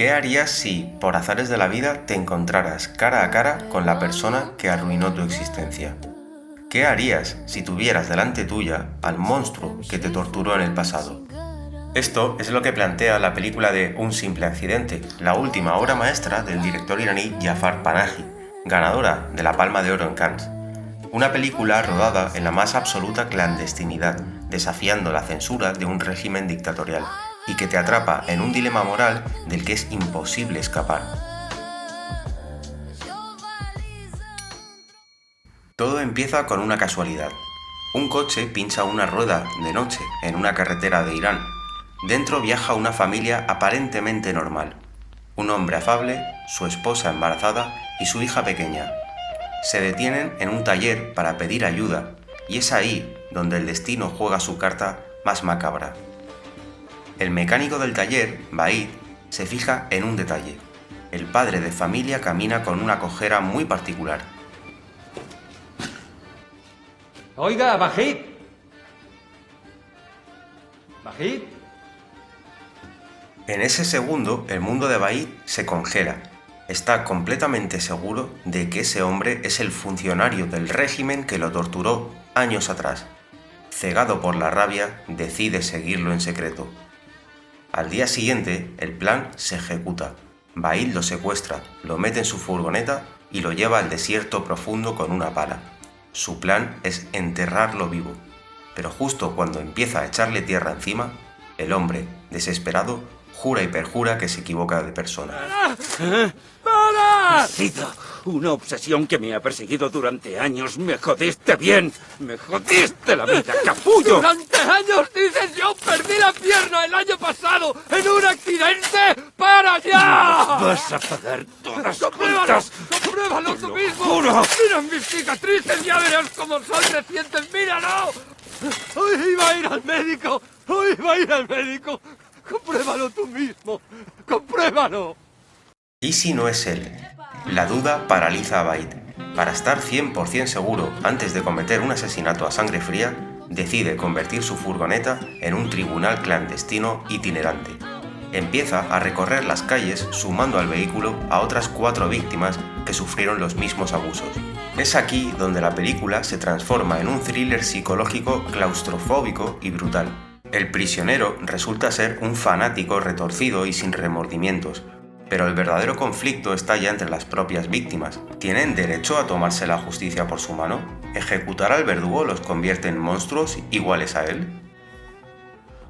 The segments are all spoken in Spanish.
¿Qué harías si, por azares de la vida, te encontraras cara a cara con la persona que arruinó tu existencia? ¿Qué harías si tuvieras delante tuya al monstruo que te torturó en el pasado? Esto es lo que plantea la película de Un simple accidente, la última obra maestra del director iraní Jafar Panahi, ganadora de la Palma de Oro en Cannes. Una película rodada en la más absoluta clandestinidad, desafiando la censura de un régimen dictatorial, y que te atrapa en un dilema moral del que es imposible escapar. Todo empieza con una casualidad. Un coche pincha una rueda de noche en una carretera de Irán. Dentro viaja una familia aparentemente normal. Un hombre afable, su esposa embarazada y su hija pequeña. Se detienen en un taller para pedir ayuda, y es ahí donde el destino juega su carta más macabra. El mecánico del taller, Vahid, se fija en un detalle. El padre de familia camina con una cojera muy particular. Oiga, Vahid. ¿Vahid? En ese segundo, el mundo de Vahid se congela. Está completamente seguro de que ese hombre es el funcionario del régimen que lo torturó años atrás. Cegado por la rabia, decide seguirlo en secreto. Al día siguiente, el plan se ejecuta. Vahid lo secuestra, lo mete en su furgoneta y lo lleva al desierto profundo con una pala. Su plan es enterrarlo vivo, pero justo cuando empieza a echarle tierra encima, el hombre, desesperado, jura y perjura que se equivoca de persona. ¡Para! Ha sido una obsesión que me ha perseguido durante años. Me jodiste bien. Me jodiste la vida, capullo. ¡Durante años dices! ¡Yo perdí la pierna el año pasado en un accidente! ¡Para ya! Vas a pagar todas ¡Compruébalo! juntas. ¡Compruébalo tú mismo! juro. ¡Mira mis cicatrices! ¡Ya verás cómo son recientes! ¡Míralo! ¡Hoy iba a ir al médico! ¡Hoy iba a ir al médico! ¡Compruébalo tú mismo! ¡Compruébalo! ¿Y si no es él? La duda paraliza a Vahid. Para estar 100% seguro antes de cometer un asesinato a sangre fría, decide convertir su furgoneta en un tribunal clandestino itinerante. Empieza a recorrer las calles sumando al vehículo a otras 4 víctimas que sufrieron los mismos abusos. Es aquí donde la película se transforma en un thriller psicológico claustrofóbico y brutal. El prisionero resulta ser un fanático retorcido y sin remordimientos, pero el verdadero conflicto está ya entre las propias víctimas. ¿Tienen derecho a tomarse la justicia por su mano? ¿Ejecutar al verdugo los convierte en monstruos iguales a él?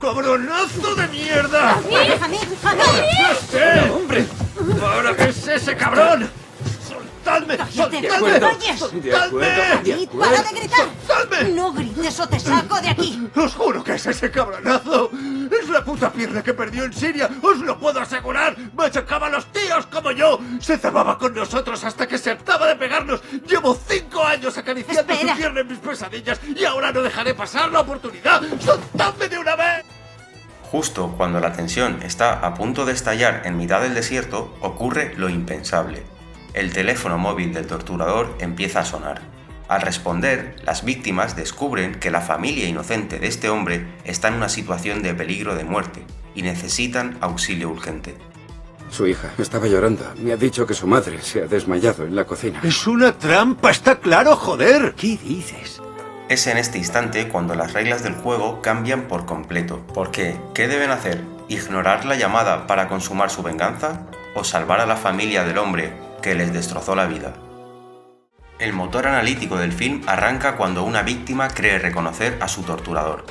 ¡Cabronazo de mierda! ¡Déjame! ¡No, hombre! ¡Ahora qué es ese cabrón! ¡Soltadme! ¡Cállate! ¡Soltadme! ¡Calles! ¡Soltadme! ¡Para de gritar! ¡Soltadme! ¡No grites o te saco de aquí! Os juro que es ese cabronazo. Es la puta pierna que perdió en Siria. Os lo puedo asegurar. Machacaba a los tíos como yo. Se cebaba con nosotros hasta que se hartaba de pegarnos. Llevo 5 años acariciando Espera. su pierna en mis pesadillas y ahora no dejaré pasar la oportunidad. ¡Soltadme de una vez! Justo cuando la tensión está a punto de estallar en mitad del desierto, ocurre lo impensable. El teléfono móvil del torturador empieza a sonar. Al responder, las víctimas descubren que la familia inocente de este hombre está en una situación de peligro de muerte y necesitan auxilio urgente. Su hija estaba llorando. Me ha dicho que su madre se ha desmayado en la cocina. Es una trampa, está claro, joder. ¿Qué dices? Es en este instante cuando las reglas del juego cambian por completo. Porque, ¿qué deben hacer? ¿Ignorar la llamada para consumar su venganza? ¿O salvar a la familia del hombre que les destrozó la vida? El motor analítico del film arranca cuando una víctima cree reconocer a su torturador.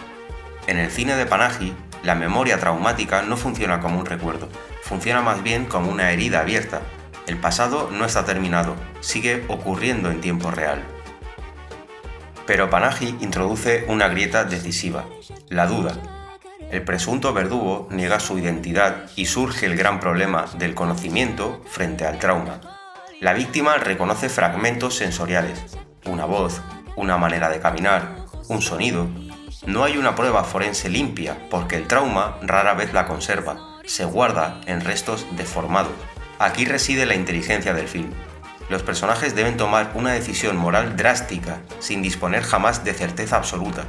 En el cine de Panahi, la memoria traumática no funciona como un recuerdo, funciona más bien como una herida abierta. El pasado no está terminado, sigue ocurriendo en tiempo real. Pero Panahi introduce una grieta decisiva, la duda. El presunto verdugo niega su identidad y surge el gran problema del conocimiento frente al trauma. La víctima reconoce fragmentos sensoriales, una voz, una manera de caminar, un sonido. No hay una prueba forense limpia porque el trauma rara vez la conserva, se guarda en restos deformados. Aquí reside la inteligencia del film. Los personajes deben tomar una decisión moral drástica, sin disponer jamás de certeza absoluta.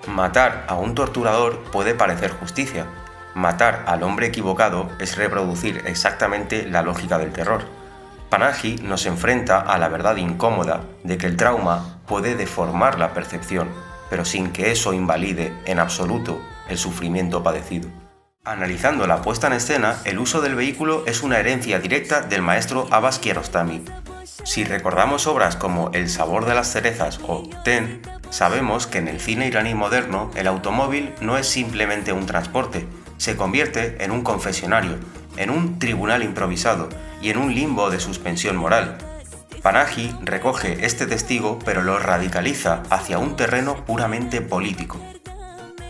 Matar a un torturador puede parecer justicia. Matar al hombre equivocado es reproducir exactamente la lógica del terror. Panahi nos enfrenta a la verdad incómoda de que el trauma puede deformar la percepción, pero sin que eso invalide en absoluto el sufrimiento padecido. Analizando la puesta en escena, el uso del vehículo es una herencia directa del maestro Abbas Kiarostami. Si recordamos obras como El sabor de las cerezas o Ten, sabemos que en el cine iraní moderno el automóvil no es simplemente un transporte, se convierte en un confesionario, en un tribunal improvisado y en un limbo de suspensión moral. Panahi recoge este testigo pero lo radicaliza hacia un terreno puramente político.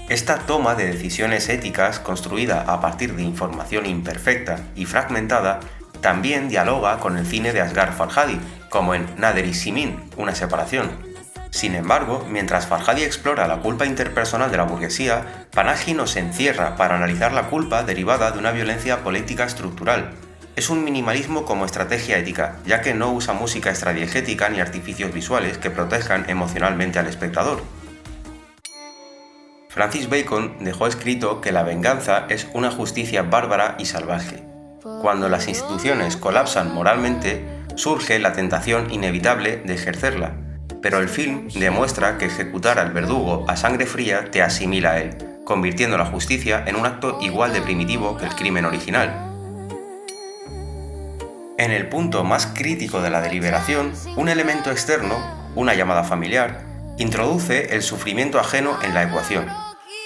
Esta toma de decisiones éticas construida a partir de información imperfecta y fragmentada también dialoga con el cine de Asghar Farhadi, como en Nader y Simin, una separación. Sin embargo, mientras Farhadi explora la culpa interpersonal de la burguesía, Panahi nos encierra para analizar la culpa derivada de una violencia política estructural. Es un minimalismo como estrategia ética, ya que no usa música extradiegética ni artificios visuales que protejan emocionalmente al espectador. Francis Bacon dejó escrito que la venganza es una justicia bárbara y salvaje. Cuando las instituciones colapsan moralmente, surge la tentación inevitable de ejercerla, pero el film demuestra que ejecutar al verdugo a sangre fría te asimila a él, convirtiendo la justicia en un acto igual de primitivo que el crimen original. En el punto más crítico de la deliberación, un elemento externo, una llamada familiar, introduce el sufrimiento ajeno en la ecuación.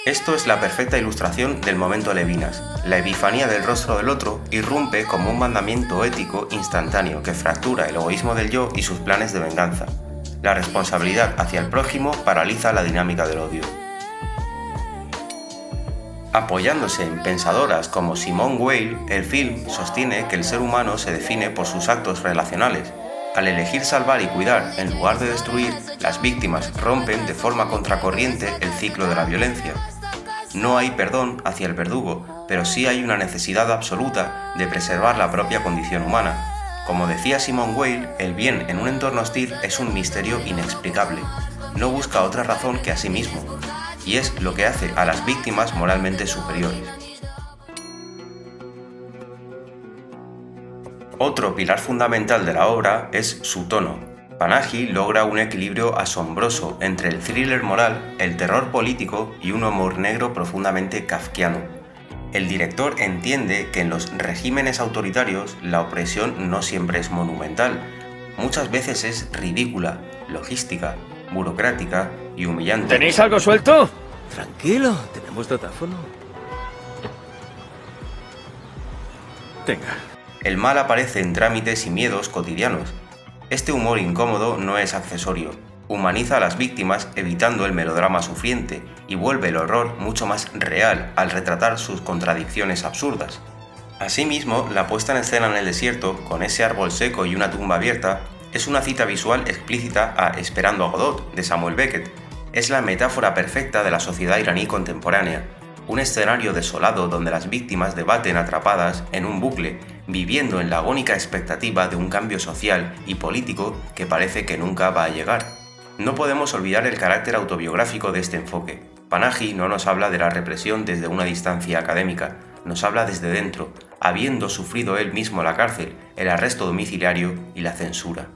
Esto es la perfecta ilustración del momento Levinas. La epifanía del rostro del otro irrumpe como un mandamiento ético instantáneo que fractura el egoísmo del yo y sus planes de venganza. La responsabilidad hacia el prójimo paraliza la dinámica del odio. Apoyándose en pensadoras como Simone Weil, el film sostiene que el ser humano se define por sus actos relacionales. Al elegir salvar y cuidar en lugar de destruir, las víctimas rompen de forma contracorriente el ciclo de la violencia. No hay perdón hacia el verdugo, pero sí hay una necesidad absoluta de preservar la propia condición humana. Como decía Simone Weil, el bien en un entorno hostil es un misterio inexplicable. No busca otra razón que a sí mismo, y es lo que hace a las víctimas moralmente superiores. Otro pilar fundamental de la obra es su tono. Panahi logra un equilibrio asombroso entre el thriller moral, el terror político y un humor negro profundamente kafkiano. El director entiende que en los regímenes autoritarios la opresión no siempre es monumental, muchas veces es ridícula, logística, burocrática y humillante. ¿Tenéis algo suelto? Tranquilo, tenemos datáfono. Tenga. El mal aparece en trámites y miedos cotidianos. Este humor incómodo no es accesorio. Humaniza a las víctimas evitando el melodrama sufriente y vuelve el horror mucho más real al retratar sus contradicciones absurdas. Asimismo, la puesta en escena en el desierto, con ese árbol seco y una tumba abierta, es una cita visual explícita a Esperando a Godot, de Samuel Beckett. Es la metáfora perfecta de la sociedad iraní contemporánea, un escenario desolado donde las víctimas debaten atrapadas en un bucle, viviendo en la agónica expectativa de un cambio social y político que parece que nunca va a llegar. No podemos olvidar el carácter autobiográfico de este enfoque. Panahi no nos habla de la represión desde una distancia académica, nos habla desde dentro, habiendo sufrido él mismo la cárcel, el arresto domiciliario y la censura.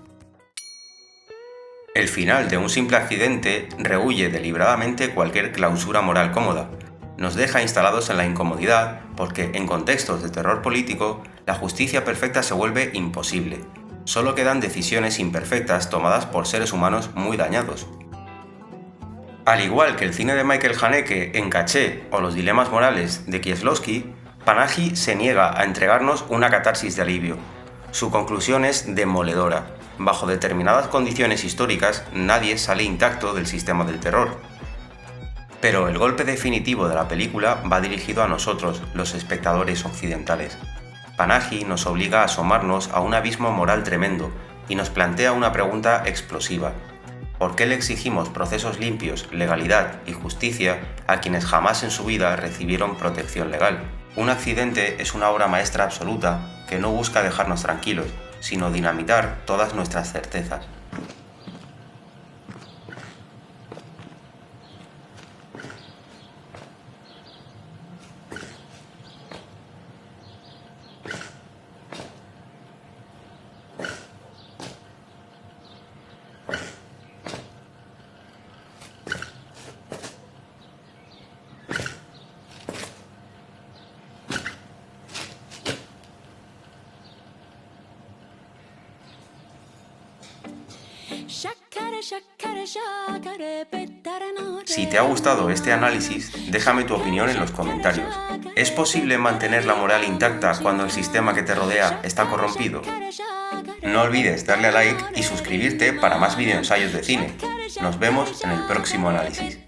El final de un simple accidente rehúye deliberadamente cualquier clausura moral cómoda. Nos deja instalados en la incomodidad porque, en contextos de terror político, la justicia perfecta se vuelve imposible. Solo quedan decisiones imperfectas tomadas por seres humanos muy dañados. Al igual que el cine de Michael Haneke en Caché o los dilemas morales de Kieslowski, Panahi se niega a entregarnos una catarsis de alivio. Su conclusión es demoledora. Bajo determinadas condiciones históricas, nadie sale intacto del sistema del terror. Pero el golpe definitivo de la película va dirigido a nosotros, los espectadores occidentales. Panahi nos obliga a asomarnos a un abismo moral tremendo y nos plantea una pregunta explosiva. ¿Por qué le exigimos procesos limpios, legalidad y justicia a quienes jamás en su vida recibieron protección legal? Un accidente es una obra maestra absoluta que no busca dejarnos tranquilos, sino dinamitar todas nuestras certezas. Si te ha gustado este análisis, déjame tu opinión en los comentarios. ¿Es posible mantener la moral intacta cuando el sistema que te rodea está corrompido? No olvides darle a like y suscribirte para más videoensayos de cine. Nos vemos en el próximo análisis.